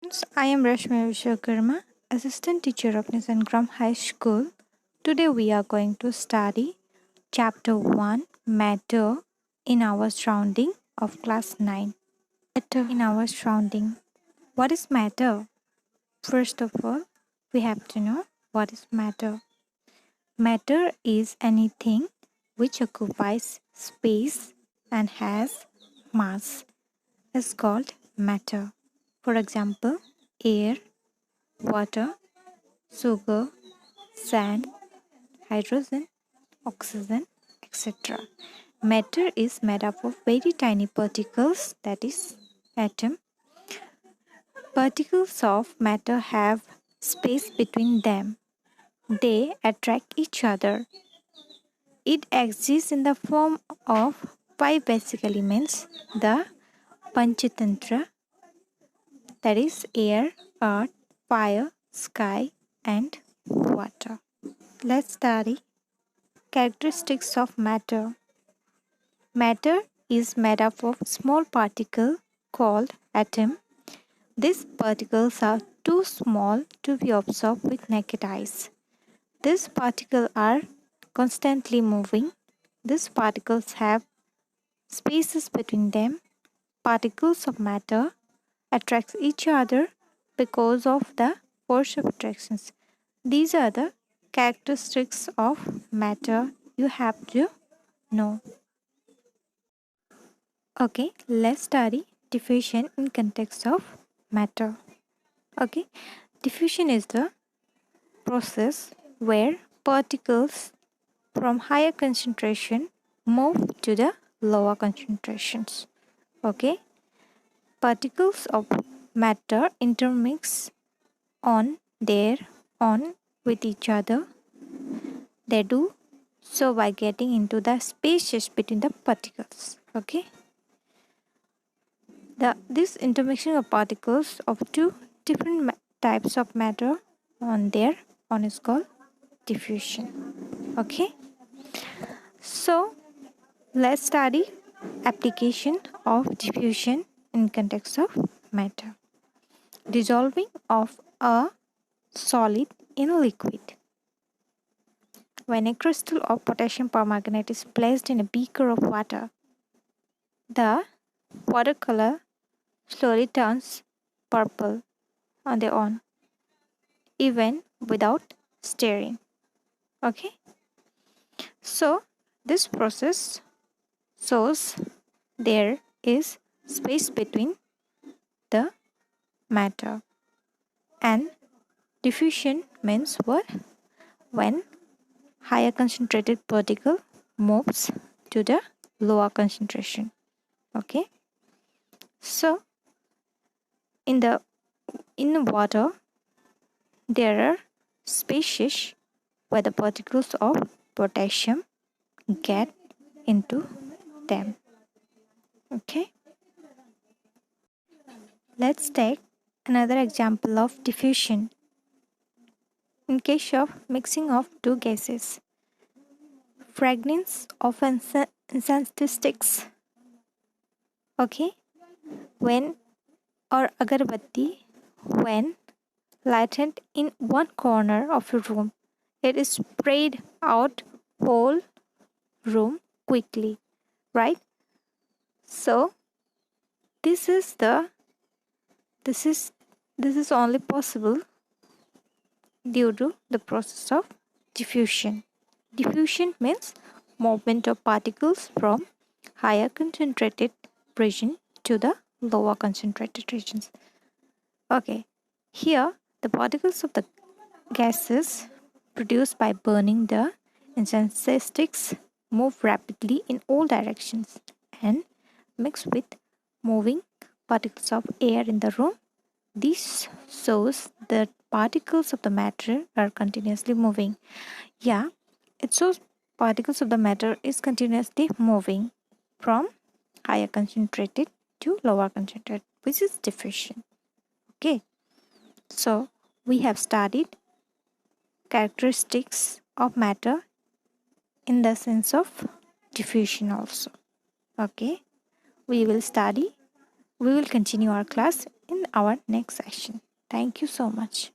I am Rashmi Vishwakarma, Assistant Teacher of Nisangram High School. Today we are going to study Chapter 1 Matter in our surrounding of Class 9. Matter in our surrounding. What is matter? First of all, we have to know what is matter. Matter is anything which occupies space and has mass. Is called matter. For example, air, water, sugar, sand, hydrogen, oxygen, etc. Matter is made up of very tiny particles, that is, atom. Particles of matter have space between them. They attract each other. It exists in the form of five basic elements: the Panchatantra, that is, air, earth, fire, sky, and water. Let's study characteristics of matter. Matter is made up of small particles called atom. These particles are too small to be observed with naked eyes. These particles are constantly moving. These particles have spaces between them. Particles of matter attract each other because of the force of attractions. These are the characteristics of matter you have to know. Okay, let's study diffusion in context of matter. Okay, diffusion is the process where particles from higher concentration move to the lower concentrations. Okay, particles of matter intermix on their own with each other. They do so by getting into the spaces between the particles. Okay, this intermixing of particles of two different types of matter on their on is called diffusion. Okay, so let's study application of diffusion in context of matter. Dissolving of a solid in liquid. When a crystal of potassium permanganate is placed in a beaker of water, the watercolor slowly turns purple on their own, even without stirring. Okay, so this process shows there is space between the matter, and diffusion means what? When higher concentrated particle moves to the lower concentration. Okay, so in the water there are spaces where the particles of potassium get into them. Okay, let's take another example of diffusion. In case of mixing of two gases, fragrance of incense sticks. Okay, when or agarbatti, when lighted in one corner of a room, it is sprayed out whole room quickly, right? So this is the this is only possible due to the process of diffusion. Diffusion means movement of particles from higher concentrated region to the lower concentrated regions. Okay, here the particles of the gases produced by burning the incense sticks move rapidly in all directions and mix with moving particles of air in the room. This shows that particles of the matter are continuously moving. Yeah, it shows particles of the matter is continuously moving from higher concentrated to lower concentrated, which is diffusion. Okay, so we have studied characteristics of matter in the sense of diffusion also. Okay, we will continue our class in our next session. Thank you so much.